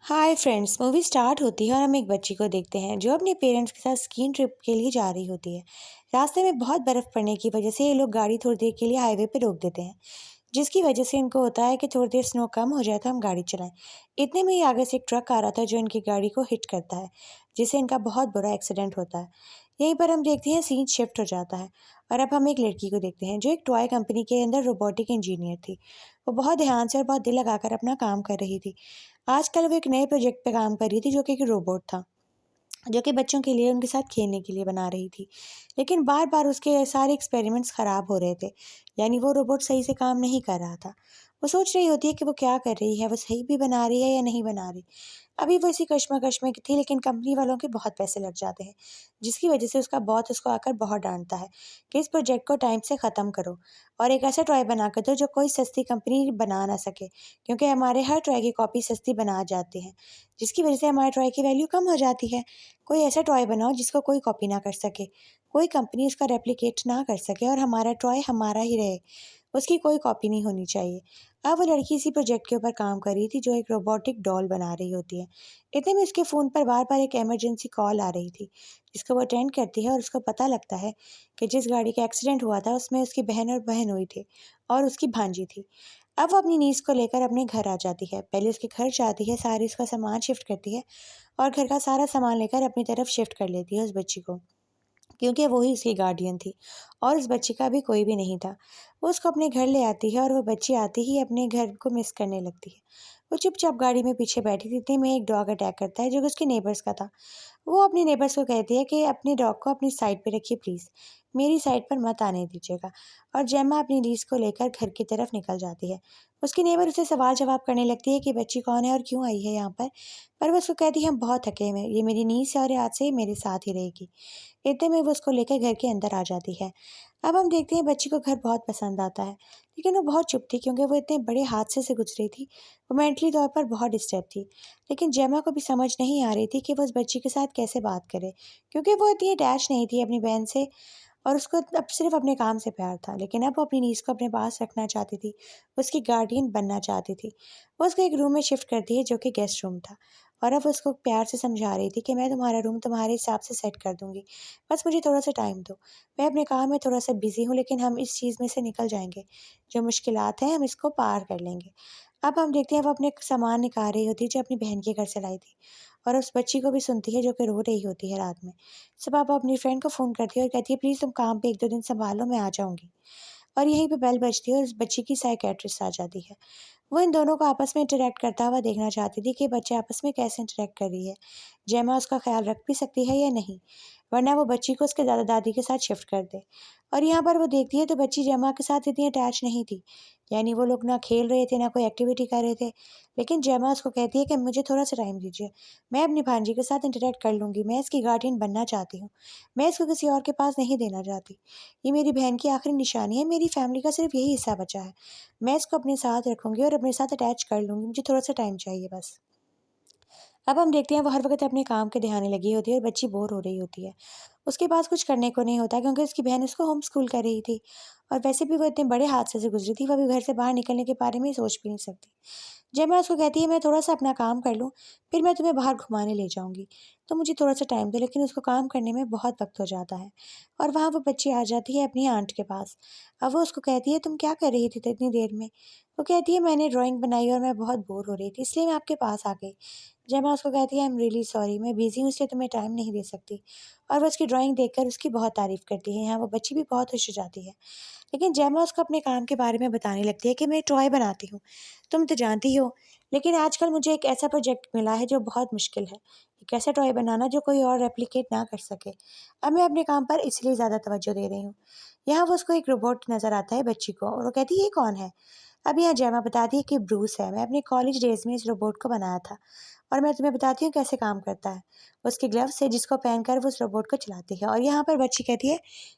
Hi friends. Movie start होती है और हम एक बच्ची को देखते हैं जो अपने पेरेंट्स के साथ स्कीइंग ट्रिप के लिए जा रही होती है। रास्ते में बहुत बर्फ पड़ने की वजह से ये लोग गाड़ी थोड़ी देर के लिए हाईवे पे रोक देते हैं, जिसकी वजह से इनको होता है कि थोड़ी देर स्नो कम हो जाए तो हम गाड़ी चलाएं। इतने में ही आगे से एक ट्रक आ रहा था जो इनकी गाड़ी को हिट करता है, जिससे इनका बहुत बुरा एक्सीडेंट होता है। यहीं पर हम देखते हैं सीन शिफ्ट हो जाता है और अब हम एक लड़की को देखते हैं जो एक टॉय कंपनी के अंदर रोबोटिक इंजीनियर थी। वो बहुत ध्यान से और बहुत दिल लगाकर अपना काम कर रही थी। आजकल वो एक नए प्रोजेक्ट पे काम कर रही थी जो कि एक रोबोट था, जो कि बच्चों के लिए उनके साथ खेलने के लिए बना रही थी। लेकिन बार-बार उसके सारे एक्सपेरिमेंट्स ख़राब हो रहे थे, यानी वो रोबोट सही से काम नहीं कर रहा था। वो सोच रही होती है कि वो क्या कर रही है, वो सही भी बना रही है या नहीं बना रही। अभी वो इसी कश्मकश में थी, लेकिन कंपनी वालों के बहुत पैसे लग जाते हैं, जिसकी वजह से उसका बॉस उसको आकर बहुत डाँटता है कि इस प्रोजेक्ट को टाइम से ख़त्म करो और एक ऐसा टॉय बना कर दो जो कोई सस्ती कंपनी बना ना सके, क्योंकि हमारे हर टॉय की कॉपी सस्ती बना जाती है, जिसकी वजह से हमारे टॉय की वैल्यू कम हो जाती है। कोई ऐसा टॉय बनाओ जिसको कोई कॉपी ना कर सके, कोई कंपनी उसका रेप्लिकेट ना कर सके और हमारा टॉय हमारा ही रहे, उसकी कोई कॉपी नहीं होनी चाहिए। अब वो लड़की इसी प्रोजेक्ट के ऊपर काम कर रही थी जो एक रोबोटिक डॉल बना रही होती है। इतने में उसके फ़ोन पर बार-बार एक इमरजेंसी कॉल आ रही थी, जिसको वो अटेंड करती है और उसको पता लगता है कि जिस गाड़ी का एक्सीडेंट हुआ था उसमें उसकी बहन और बहन हुई थी और उसकी भांजी थी। अब वो अपनी नीज़ को लेकर अपने घर आ जाती है। पहले उसके घर जाती है, सारी उसका सामान शिफ्ट करती है और घर का सारा सामान लेकर अपनी तरफ शिफ्ट कर लेती है उस बच्ची को, क्योंकि वो ही उसकी गार्डियन थी और उस बच्ची का भी कोई भी नहीं था। वो उसको अपने घर ले आती है और वो बच्ची आते ही अपने घर को मिस करने लगती है। वो चुपचाप गाड़ी में पीछे बैठी थी, इतने में एक डॉग अटैक करता है जो कि उसके नेबर्स का था। वो अपने नेबर्स को कहती है कि अपने डॉग को अपनी साइड पे रखिए प्लीज़, मेरी साइड पर मत आने दीजिएगा। और जेम्मा अपनी लीज़ को लेकर घर की तरफ निकल जाती है। उसकी नेबर उससे सवाल-जवाब करने लगती है कि बच्ची कौन है और क्यों आई है यहाँ पर वो उसको कहती है हम बहुत थके हुए हैं, ये मेरी नीज़ है और ये आज से मेरे साथ ही रहेगी। इतने में वो उसको लेकर घर के अंदर आ जाती है। अब हम देखते हैं बच्ची को घर बहुत पसंद आता है, लेकिन वो बहुत चुप थी क्योंकि वो इतने बड़े हादसे से गुजरी थी। वो मेंटली तौर पर बहुत डिस्टर्ब थी। लेकिन जेमा को भी समझ नहीं आ रही थी कि वो उस बच्ची के साथ कैसे बात करे, क्योंकि वो इतनी अटैच नहीं थी अपनी बहन से और उसको अब सिर्फ़ अपने काम से प्यार था। लेकिन अब वो अपनी नीज़ को अपने पास रखना चाहती थी, उसकी गार्डियन बनना चाहती थी। वो उसको एक रूम में शिफ्ट करती है जो कि गेस्ट रूम था और अब वो उसको प्यार से समझा रही थी कि मैं तुम्हारा रूम तुम्हारे हिसाब से सेट कर दूँगी। बस मुझे थोड़ा-सा टाइम दो। मैं अपने काम में थोड़ा-सा बिज़ी हूँ, लेकिन हम इस चीज़ में से निकल जाएँगे। जो मुश्किलात हैं हम इसको पार कर लेंगे। अब हम देखते हैं वो अपने सामान निकाल रही होती है जो अपनी बहन के घर से लाई थी और उस बच्ची को भी सुनती है जो कि रो रही होती है रात में। सुबह वो अपनी फ्रेंड को फ़ोन करती है और कहती है प्लीज़ तुम काम पे 1-2 दिन सँभालो, मैं आ जाऊँगी। और यहीं पे बेल बजती है और उस बच्ची की साइकियाट्रिस्ट आ जाती है। वो इन दोनों को आपस में इंटरैक्ट करता हुआ देखना चाहती थी कि बच्चे आपस में कैसे इंटरैक्ट कर रही है। जेमा उसका ख़्याल रख भी सकती है या नहीं, वरना वो बच्ची को उसके दादा-दादी के साथ शिफ्ट कर दे। और यहाँ पर वो देखती है तो बच्ची जेमा के साथ इतनी अटैच नहीं थी। यानी वो लोग ना खेल रहे थे, ना कोई एक्टिविटी कर रहे थे। लेकिन जेमा उसको कहती है कि मुझे थोड़ा-सा टाइम दीजिए। मैं अपनी भांजी के साथ इंटरैक्ट कर लूँगी, मैं इसकी गार्डियन बनना चाहती हूँ। मैं इसको किसी और के पास नहीं देना चाहती। ये मेरी बहन की आखिरी निशानी है, मेरी फैमिली का सिर्फ़ यही हिस्सा बचा है। मैं इसको अपने साथ रखूँगी और अपने साथ अटैच कर लूँगी, मुझे थोड़ा-सा टाइम चाहिए बस। अब हम देखते हैं वो हर वक़्त अपने काम के ध्यान लगी होती है और बच्ची बोर हो रही होती है। उसके पास कुछ करने को नहीं होता क्योंकि उसकी बहन उसको होम स्कूल कर रही थी और वैसे भी वो इतने बड़े हादसे से गुज़री थी, वो अभी घर से बाहर निकलने के बारे में सोच भी नहीं सकती। जब मैं उसको कहती है मैं थोड़ा-सा अपना काम कर लूँ, फिर मैं तुम्हें बाहर घुमाने ले जाऊँगी, तो मुझे थोड़ा-सा टाइम दो, लेकिन उसको काम करने में बहुत वक़्त हो जाता है। और वहाँ वो बच्ची आ जाती है अपनी आंट के पास। अब वो उसको कहती है तुम क्या कर रही थी इतनी देर में? वो कहती है मैंने ड्राइंग बनाई और मैं बहुत बोर हो रही थी, इसलिए मैं आपके पास आ गई। जब मैं उसको कहती है आई एम रियली सॉरी, मैं बिज़ी हूँ इसलिए तुम्हें टाइम नहीं दे सकती। और वो उसकी ड्राइंग देखकर उसकी बहुत तारीफ़ करती है। यहाँ वो बच्ची भी बहुत खुश हो जाती है। लेकिन जेमा उसको अपने काम के बारे में बताने लगती है कि मैं टॉय बनाती हूँ। तुम तो जानती हो, लेकिन आजकल मुझे एक ऐसा प्रोजेक्ट मिला है जो बहुत मुश्किल है। एक ऐसा टॉय बनाना जो कोई और रेप्लिकेट ना कर सके। अब मैं अपने काम पर इसलिए ज़्यादा तवज्जो दे रही हूँ। यहाँ वो उसको एक रोबोट नज़र आता है बच्ची को और वो कहती है ये कौन है? अब यहाँ जेमा बताती है कि ब्रूस है। मैं अपने कॉलेज डेज़ में इस रोबोट को बनाया था और मैं तुम्हें बताती हूँ कैसे काम करता है। उसके ग्लव्स है जिसको पहनकर वो उस रोबोट को चलाती है और यहाँ पर बच्ची कहती है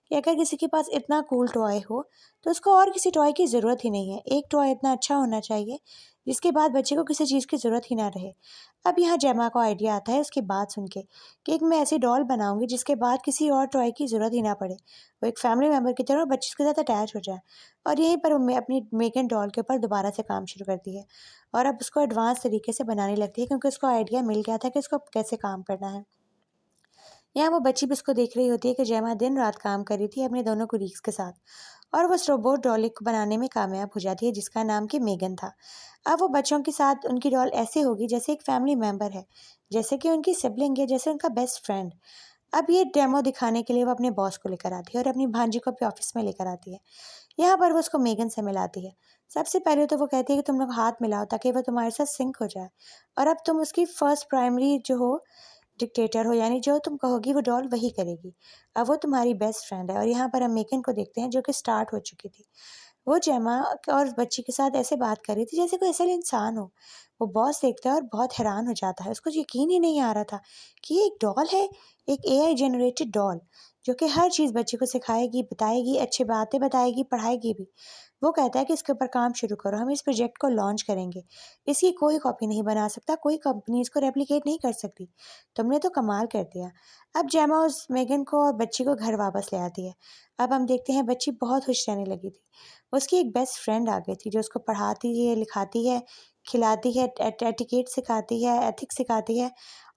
कि अगर किसी के पास इतना कूल टॉय हो तो उसको और किसी टॉय की ज़रूरत ही नहीं है। एक टॉय इतना अच्छा होना चाहिए जिसके बाद बच्चे को किसी चीज़ की ज़रूरत ही ना रहे। अब यहाँ जेमा को आइडिया आता है उसकी बात सुन के कि एक मैं ऐसी डॉल बनाऊंगी जिसके बाद किसी और टॉय की ज़रूरत ही ना पड़े। वो एक फैमिली मेम्बर की तरह बच्चे के साथ अटैच हो जाए। और यहीं पर मैं अपनी मेगन डॉल के ऊपर दोबारा से काम शुरू करती है और अब उसको एडवांस तरीके से बनाने लगती है क्योंकि उसको आइडिया मिल गया था कि उसको कैसे काम करना है। यहाँ वो बच्ची भी उसको देख रही होती है कि जयमा दिन रात काम कर रही थी अपने दोनों कुलीग्स के साथ और वो उस रोबोट डॉल को बनाने में कामयाब हो जाती है जिसका नाम कि मेगन था। अब वो बच्चों के साथ उनकी डॉल ऐसे होगी जैसे एक फैमिली मेम्बर है, जैसे कि उनकी सिबलिंग है, जैसे उनका बेस्ट फ्रेंड। अब ये डेमो दिखाने के लिए वो अपने बॉस को लेकर आती है और अपनी भांजी को अपने ऑफिस में लेकर आती है। यहाँ पर वो उसको मेगन से मिलाती है। सबसे पहले तो वो कहती है कि तुम लोग हाथ मिलाओ ताकि वो तुम्हारे साथ सिंक हो जाए और अब तुम उसकी फर्स्ट प्राइमरी जो हो डिक्टेटर हो, यानी जो तुम कहोगी वो डॉल वही करेगी। अब वो तुम्हारी बेस्ट फ्रेंड है। और यहाँ पर हम मेगन को देखते हैं जो कि स्टार्ट हो चुकी थी। वो जेमा और बच्ची के साथ ऐसे बात कर रही थी जैसे कोई असल इंसान हो। वो बॉस देखता है और बहुत हैरान हो जाता है, उसको यकीन ही नहीं आ रहा था कि ये एक डॉल है, एक एआई जनरेटेड डॉल जो कि हर चीज़ बच्चे को सिखाएगी, बताएगी, अच्छी बातें बताएगी, पढ़ाएगी भी। वो कहता है कि इसके ऊपर काम शुरू करो, हम इस प्रोजेक्ट को लॉन्च करेंगे। इसकी कोई कॉपी नहीं बना सकता, कोई कंपनी इसको रेप्लिकेट नहीं कर सकती। तुमने तो कमाल कर दिया। अब जेमा उस मेगन को और बच्ची को घर वापस ले आती है। अब हम देखते हैं बच्ची बहुत खुश रहने लगी थी। उसकी एक बेस्ट फ्रेंड आ गई थी जो उसको पढ़ाती है, लिखाती है, खिलाती है, एटिकेट सिखाती है, एथिक्स सिखाती है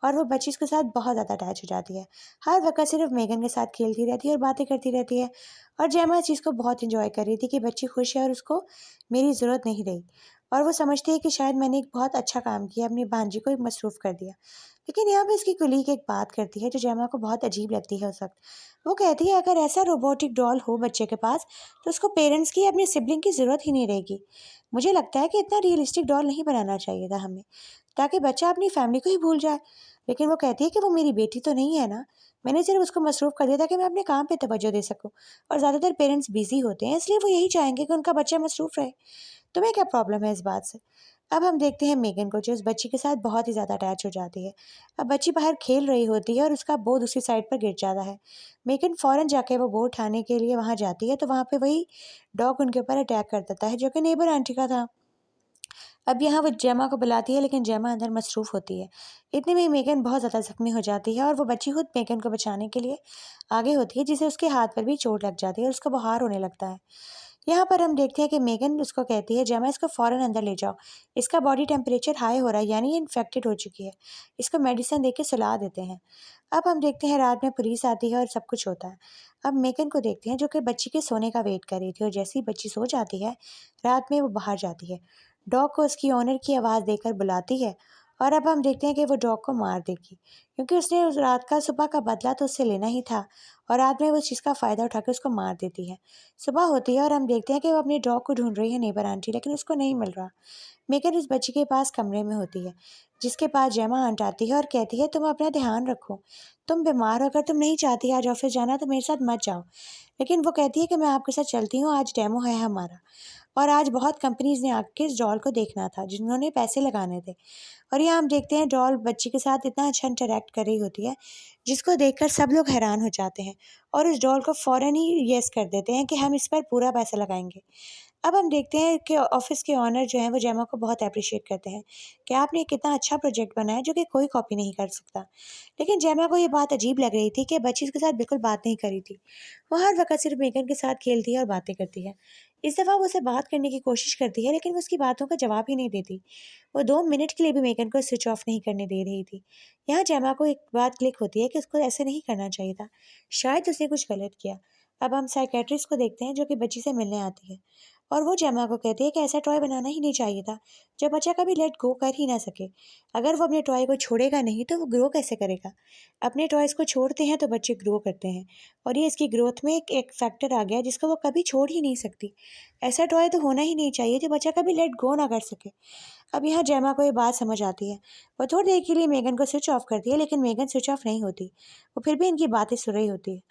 और वो बच्ची उसके साथ बहुत ज़्यादा अटैच हो जाती है। हर वक़्त सिर्फ मेगन के साथ खेलती रहती है और बातें करती रहती है और जेमा इस चीज़ को बहुत एंजॉय कर रही थी कि बच्ची खुश है और उसको मेरी ज़रूरत नहीं रही। और वो समझती है कि शायद मैंने एक बहुत अच्छा काम किया, अपनी भांजी को मसरूफ़ कर दिया। लेकिन यहाँ पे उसकी कुलीग एक बात करती है जो जेमा को बहुत अजीब लगती है उस वक़्त। वो कहती है अगर ऐसा रोबोटिक डॉल हो बच्चे के पास तो उसको पेरेंट्स की, अपने सिबलिंग की ज़रूरत ही नहीं रहेगी। मुझे लगता है कि इतना रियलिस्टिक डॉल नहीं बनाना चाहिए था हमें, ताकि बच्चा अपनी फैमिली को ही भूल जाए। लेकिन वो कहती है कि वो मेरी बेटी तो नहीं है ना, मैंने सिर्फ उसको मसरूफ़ कर दिया ताकि मैं अपने काम पे तवज्जो दे सकूँ। और ज़्यादातर पेरेंट्स बिज़ी होते हैं इसलिए वो यही चाहेंगे कि उनका बच्चा मसरूफ़ रहे। तुम्हें क्या प्रॉब्लम है इस बात से? अब हम देखते हैं मेगन को जो उस बच्ची के साथ बहुत ही ज़्यादा अटैच हो जाती है। अब बच्ची बाहर खेल रही होती है और उसका बो दूसरी साइड पर गिर जाता है। मेगन फ़ौरन जाके वो बो उठाने के लिए वहाँ जाती है तो वहाँ पे वही डॉग उनके ऊपर अटैक कर देता है जो कि नेबर आंटी का था। अब यहाँ वो जेमा को बुलाती है लेकिन जेमा अंदर मसरूफ़ होती है। इतने में ही मेगन बहुत ज़्यादा ज़ख्मी हो जाती है और वो बच्ची खुद मेगन को बचाने के लिए आगे होती है जिससे उसके हाथ पर भी चोट लग जाती है और उसको बुखार होने लगता है। यहाँ पर हम देखते हैं कि मेगन उसको कहती है जेमा इसको फ़ौरन अंदर ले जाओ, इसका बॉडी टेम्परेचर हाई हो रहा है यानी ये इन्फेक्टेड हो चुकी है, इसको मेडिसिन दे के सुला देते हैं। अब हम देखते हैं रात में पुलिस आती है और सब कुछ होता है। अब मेगन को देखते हैं जो कि बच्ची के सोने का वेट कर रही थी और जैसे ही बच्ची सो जाती है रात में वो बाहर जाती है, डॉग को उसकी ओनर की आवाज़ देकर बुलाती है और अब हम देखते हैं कि वो डॉग को मार देगी क्योंकि उसने उस रात का सुबह का बदला तो उससे लेना ही था और रात में वो उस चीज़ का फ़ायदा उठा के उसको मार देती है। सुबह होती है और हम देखते हैं कि वो अपने डॉग को ढूंढ रही है नेबर आंटी, लेकिन उसको नहीं मिल रहा। मेगन उस बच्ची के पास कमरे में होती है जिसके पास जेमा आंट आती है और कहती है तुम अपना ध्यान रखो, तुम बीमार हो, अगर तुम नहीं चाहती आज ऑफिस जाना तो मेरे साथ मत जाओ। लेकिन वो कहती है कि मैं आपके साथ चलती हूँ, आज डेमो है हमारा और आज बहुत कंपनीज ने आके इस डॉल को देखना था जिन्होंने पैसे लगाने थे। और यहाँ हम देखते हैं डॉल बच्ची के साथ इतना अच्छा इंटरेक्ट कर रही होती है जिसको देखकर सब लोग हैरान हो जाते हैं और उस डॉल को फ़ौरन ही येस कर देते हैं कि हम इस पर पूरा पैसा लगाएंगे। अब हम देखते हैं कि ऑफिस के ऑनर जो हैं वो जेमा को बहुत अप्रिशिएट करते हैं कि आपने कितना अच्छा प्रोजेक्ट बनाया जो कि कोई कॉपी नहीं कर सकता। लेकिन जेमा को ये बात अजीब लग रही थी कि बच्ची उसके साथ बिल्कुल बात नहीं करी थी। वो हर वक्त सिर्फ मेगन के साथ खेलती है और बातें करती है। इस दफ़ा वो उससे बात करने की कोशिश करती है लेकिन वो उसकी बातों का जवाब ही नहीं देती। वो 2 मिनट के लिए भी मेगन को स्विच ऑफ नहीं करने दे रही थी। यहाँ जेमा को एक बात क्लिक होती है कि उसको ऐसे नहीं करना चाहिए था, शायद उसने कुछ गलत किया। अब हम साइकेट्रिस्ट को देखते हैं जो कि बच्ची से मिलने आती है और वो जेमा को कहती है कि ऐसा टॉय बनाना ही नहीं चाहिए था जो बच्चा कभी लेट गो कर ही ना सके। अगर वो अपने टॉय को छोड़ेगा नहीं तो वो ग्रो कैसे करेगा? अपने टॉयज़ को छोड़ते हैं तो बच्चे ग्रो करते हैं और ये इसकी ग्रोथ में एक फैक्टर आ गया जिसको वो कभी छोड़ ही नहीं सकती। ऐसा टॉय तो होना ही नहीं चाहिए जो बच्चा कभी लेट गो ना कर सके। अब यहाँ जेमा को ये बात समझ आती है। वो थोड़ी देर के लिए मेगन को स्विच ऑफ करती है लेकिन मेगन स्विच ऑफ नहीं होती। वो फिर भी इनकी बातें सुन रही होती है।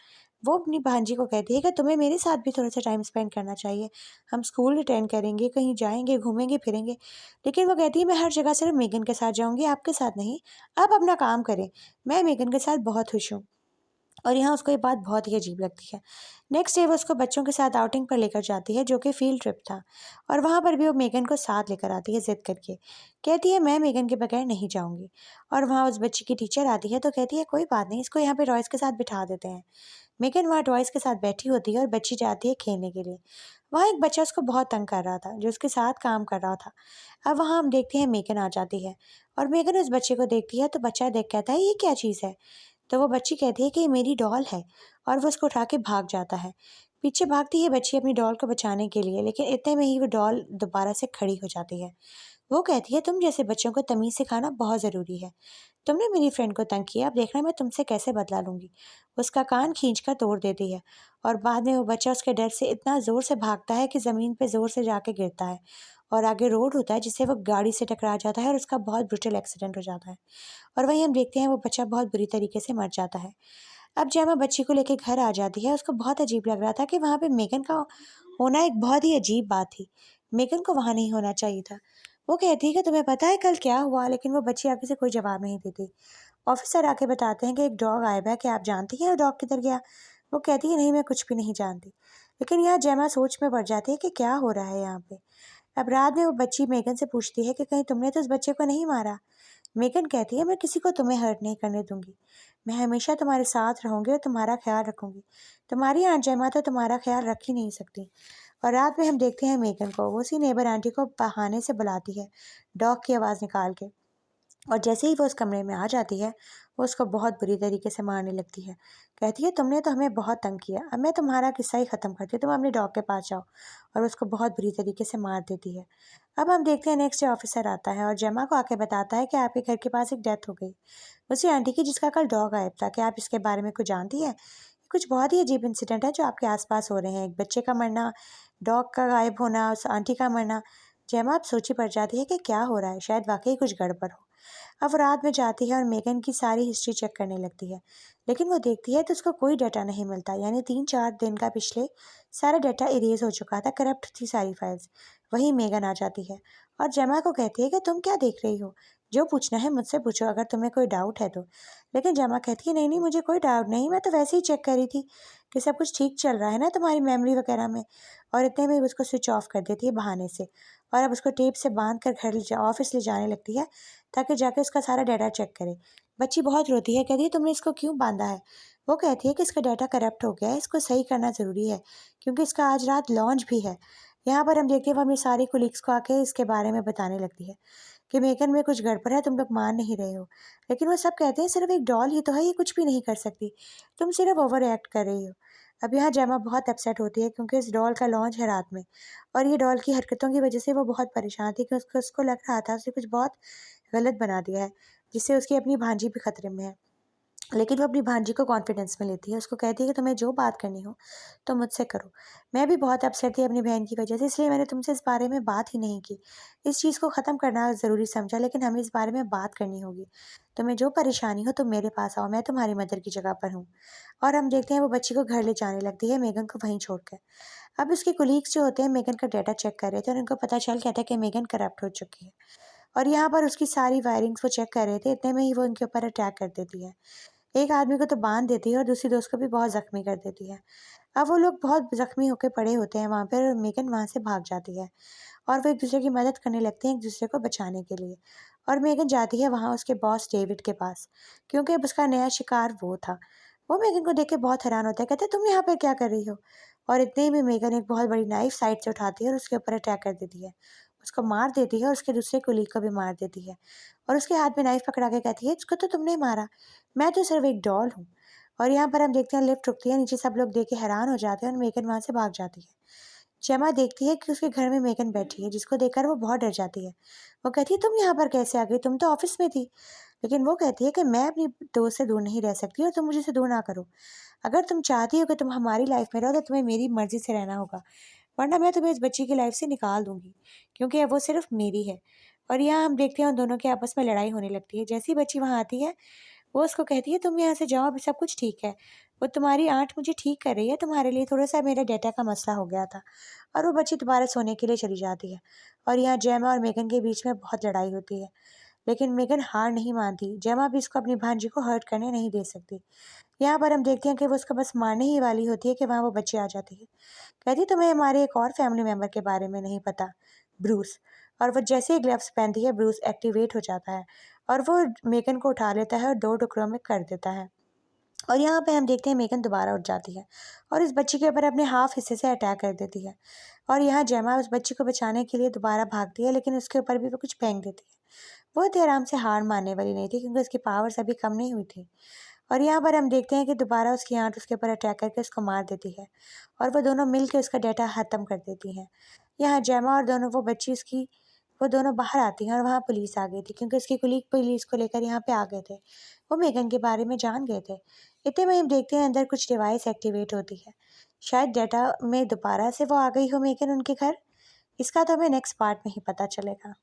वो अपनी भांजी को कहती है कि तुम्हें मेरे साथ भी थोड़ा सा टाइम स्पेंड करना चाहिए। हम स्कूल अटेंड करेंगे, कहीं जाएंगे, घूमेंगे फिरेंगे। लेकिन वो कहती है मैं हर जगह सिर्फ मेगन के साथ जाऊंगी, आपके साथ नहीं। आप अपना काम करें, मैं मेगन के साथ बहुत खुश हूँ। और यहाँ उसको ये बात बहुत ही अजीब लगती है। नेक्स्ट डे वो उसको बच्चों के साथ आउटिंग पर लेकर जाती है, जो कि फील्ड ट्रिप था। और वहाँ पर भी वो मेगन को साथ लेकर आती है ज़िद करके। कहती है मैं मेगन के बगैर नहीं जाऊँगी। और वहाँ उस बच्ची की टीचर आती है तो कहती है कोई बात नहीं, इसको यहाँ पे रॉयस के साथ बिठा देते हैं। मेगन वहाँ टॉयज़ के साथ बैठी होती है और बच्ची जाती है खेलने के लिए। वहाँ एक बच्चा उसको बहुत तंग कर रहा था, जो उसके साथ काम कर रहा था। अब वहाँ हम देखते हैं मेगन आ जाती है और मेगन उस बच्चे को देखती है तो बच्चा देख कहता है ये क्या चीज़ है? तो वो बच्ची कहती है कि ये मेरी डॉल है और वो उसको उठा के भाग जाता है। पीछे भागती है बच्ची अपनी डॉल को बचाने के लिए, लेकिन इतने में ही वो डॉल दोबारा से खड़ी हो जाती है। वो कहती है तुम जैसे बच्चों को तमीज़ सिखाना बहुत ज़रूरी है। तुमने मेरी फ्रेंड को तंग किया, अब देखना मैं तुमसे कैसे बदला लूँगी। उसका कान खींचकर तोड़ देती है और बाद में वो बच्चा उसके डर से इतना ज़ोर से भागता है कि ज़मीन पे ज़ोर से जाके गिरता है और आगे रोड होता है जिससे वो गाड़ी से टकरा जाता है और उसका बहुत ब्रूटल एक्सीडेंट हो जाता है। और वहीं हम देखते हैं वो बच्चा बहुत बुरी तरीके से मर जाता है। अब जेमा बच्ची को लेके घर आ जाती है। उसको बहुत अजीब लग रहा था कि वहाँ पे मेगन का होना एक बहुत ही अजीब बात थी। मेगन को वहाँ नहीं होना चाहिए था। वो कहती है कि तुम्हें पता है कल क्या हुआ, लेकिन वो बच्ची आगे से कोई जवाब नहीं देती। ऑफिसर आके बताते हैं कि एक डॉग गायब है, क्या आप जानती हैं वो डॉग किधर गया? वो कहती है नहीं, मैं कुछ भी नहीं जानती। लेकिन यहाँ जेमा सोच में पड़ जाती है कि क्या हो रहा है यहाँ पे। अब रात में वो बच्ची मेगन से पूछती है कि कहीं तुमने तो उस बच्चे को नहीं मारा? मेगन कहती है मैं किसी को तुम्हें हर्ट नहीं करने दूंगी। मैं हमेशा तुम्हारे साथ रहूंगी और तुम्हारा ख्याल रखूंगी। तुम्हारी आंट जेमा तो तुम्हारा ख्याल रख ही नहीं सकती। और रात में हम देखते हैं मेगन को, वो उसी नेबर आंटी को बहाने से बुलाती है, डॉग की आवाज़ निकाल के। और जैसे ही वो उस कमरे में आ जाती है, वो उसको बहुत बुरी तरीके से मारने लगती है। कहती है तुमने तो हमें बहुत तंग किया, अब मैं तुम्हारा किस्सा ही ख़त्म करती हूँ, तुम अपने डॉग के पास जाओ। और उसको बहुत बुरी तरीके से मार देती है। अब हम देखते हैं नेक्स्ट डे ऑफिसर आता है और जेमा को आके बताता है कि आपके घर के पास एक डेथ हो गई, उसी आंटी की जिसका कल डॉग गायब था। क्या आप इसके बारे में कुछ जानती है? कुछ बहुत ही अजीब इंसिडेंट है जो आपके आसपास हो रहे हैं, एक बच्चे का मरना, डॉग का गायब होना, उस आंटी का मरना। जेमा अब सोची पड़ जाती है कि क्या हो रहा है, शायद वाकई कुछ गड़बड़ हो। अब वो रात में जाती है और मेगन की सारी हिस्ट्री चेक करने लगती है, लेकिन वो देखती है तो उसको कोई डाटा नहीं मिलता। यानी 3-4 दिन का पिछले सारा डाटा इरेज हो चुका था, करप्ट थी सारी फाइल्स। वहीं मेगन आ जाती है और जेमा को कहती है कि तुम क्या देख रही हो, जो पूछना है मुझसे पूछो अगर तुम्हें कोई डाउट है तो। लेकिन जेमा कहती है नहीं नहीं, मुझे कोई डाउट नहीं, मैं तो वैसे ही चेक कर रही थी कि सब कुछ ठीक चल रहा है ना तुम्हारी मेमोरी वगैरह में। और इतने में उसको स्विच ऑफ कर देती है बहाने से और अब उसको टेप से बांध कर ऑफिस ले जाने लगती है ताकि जाके उसका सारा डाटा चेक करे। बच्ची बहुत रोती है, कहती है तुमने इसको क्यों बांधा है? वो कहती है कि इसका डाटा करप्ट हो गया है, इसको सही करना ज़रूरी है क्योंकि इसका आज रात लॉन्च भी है। यहाँ पर हम देखते हैं वो अपने सारे कोलीग्स को आके इसके बारे में बताने लगती है कि मेगन में कुछ गड़बड़ है, तुम लोग मान नहीं रहे हो। लेकिन वो सब कहते हैं सिर्फ एक डॉल ही तो है, ये कुछ भी नहीं कर सकती, तुम सिर्फ ओवर रिएक्ट कर रही हो। अब यहाँ जेमा बहुत अपसेट होती है क्योंकि इस डॉल का लॉन्च है रात में और ये डॉल की हरकतों की वजह से वो बहुत परेशान थी कि उसको लग रहा था उसे कुछ बहुत गलत बना दिया है, जिससे उसकी अपनी भांजी भी खतरे में है। लेकिन वो अपनी भांजी को कॉन्फिडेंस में लेती है, उसको कहती है कि तुम्हें जो बात करनी हो तो मुझसे करो। मैं भी बहुत अपसेट थी अपनी बहन की वजह से, इसलिए मैंने तुमसे इस बारे में बात ही नहीं की। इस चीज़ को ख़त्म करना ज़रूरी समझा, लेकिन हमें इस बारे में बात करनी होगी। तुम्हें जो परेशानी हो तुम मेरे पास आओ, मैं तुम्हारी मदर की जगह पर हूँ। और हम देखते हैं वो बच्ची को घर ले जाने लगती है मेगन को वहीं छोड़कर। अब उसके कोलीग्स जो होते हैं मेगन का डाटा चेक कर रहे थे और उनको पता चल गया था कि मेगन करप्ट हो चुकी है। और यहाँ पर उसकी सारी वायरिंग्स वो चेक कर रहे थे, इतने में ही वो उनके ऊपर अटैक कर देती है। एक आदमी को तो बांध देती है और दूसरी दोस्त को भी बहुत ज़ख्मी कर देती है। अब वो लोग बहुत ज़ख्मी होकर पड़े होते हैं वहाँ पर और मेगन वहाँ से भाग जाती है और वो एक दूसरे की मदद करने लगते हैं एक दूसरे को बचाने के लिए। और मेगन जाती है वहाँ उसके बॉस डेविड के पास क्योंकि अब उसका नया शिकार वो था। वो मेगन को देख के बहुत हैरान होता है, कहते हैं तुम यहाँ पर क्या कर रही हो? और इतने ही में मेगन एक बहुत बड़ी नाइफ साइड से उठाती है और उसके ऊपर अटैक कर देती है, उसको मार देती है और उसके दूसरे कुलीग को भी मार देती है। और उसके हाथ में नाइफ पकड़ा के कहती है इसको तो तुमने मारा, मैं तो सिर्फ एक डॉल हूँ। और यहाँ पर हम देखते हैं लिफ्ट रुकती है, नीचे सब लोग देख के हैरान हो जाते हैं और मेगन वहाँ से भाग जाती है। जेमा देखती है कि उसके घर में मेगन बैठी है, जिसको देखकर वो बहुत डर जाती है। वो कहती है तुम यहाँ पर कैसे आ गई, तुम तो ऑफिस में थी। लेकिन वो कहती है कि मैं अपनी दोस्त से दूर नहीं रह सकती और तुम मुझे से दूर ना करो। अगर तुम चाहती हो कि तुम हमारी लाइफ में रहो तो तुम्हें मेरी मर्जी से रहना होगा, वरना मैं तुम्हें इस बच्ची की लाइफ से निकाल दूंगी क्योंकि अब वो सिर्फ मेरी है। और यहाँ हम देखते हैं उन दोनों के आपस में लड़ाई होने लगती है। जैसी बच्ची वहाँ आती है वो उसको कहती है तुम यहाँ से जाओ, अभी सब कुछ ठीक है, वो तुम्हारी आंट मुझे ठीक कर रही है, तुम्हारे लिए थोड़ा सा मेरा डेटा का मसला हो गया था। और वो बच्ची दोबारा सोने के लिए चली जाती है और यहाँ जेमा और मेगन के बीच में बहुत लड़ाई होती है। लेकिन मेगन हार नहीं मानती। जेमा भी इसको अपनी भांजी को हर्ट करने नहीं दे सकती। यहाँ पर हम देखते हैं कि वो उसको बस मारने ही वाली होती है कि वहाँ वो बच्ची आ जाती है। कहती तुम्हें हमारे एक और फैमिली मेम्बर के बारे में नहीं पता, ब्रूस। और वो जैसे ही ग्लव्स पहनती है ब्रूस एक्टिवेट हो जाता है और वो मेगन को उठा लेता है और 2 टुकड़ों में कर देता है। और यहाँ पे हम देखते हैं मेगन दोबारा उठ जाती है और इस बच्ची के ऊपर अपने हाफ हिस्से से अटैक कर देती है। और यहाँ जेमा उस बच्ची को बचाने के लिए दोबारा भागती है, लेकिन उसके ऊपर भी वो कुछ फेंक देती है। वो इतने आराम से हार मानने वाली नहीं थी क्योंकि उसकी पावर्स अभी कम नहीं हुई थी। और यहाँ पर हम देखते हैं कि दोबारा उसकी आंट उसके ऊपर अटैक करके उसको मार देती है और वो दोनों मिल के उसका डेटा ख़त्म कर देती हैं। यहाँ जेमा और दोनों वो बच्ची उसकी वो दोनों बाहर आती हैं और वहाँ पुलिस आ गई थी क्योंकि उसके कुलीग पुलिस को लेकर यहाँ पे आ गए थे। वो मेगन के बारे में जान गए थे। इतने में हम देखते हैं अंदर कुछ डिवाइस एक्टिवेट होती है। शायद डेटा में दोबारा से वो आ गई हो मेगन उनके घर। इसका तो हमें नेक्स्ट पार्ट में ही पता चलेगा।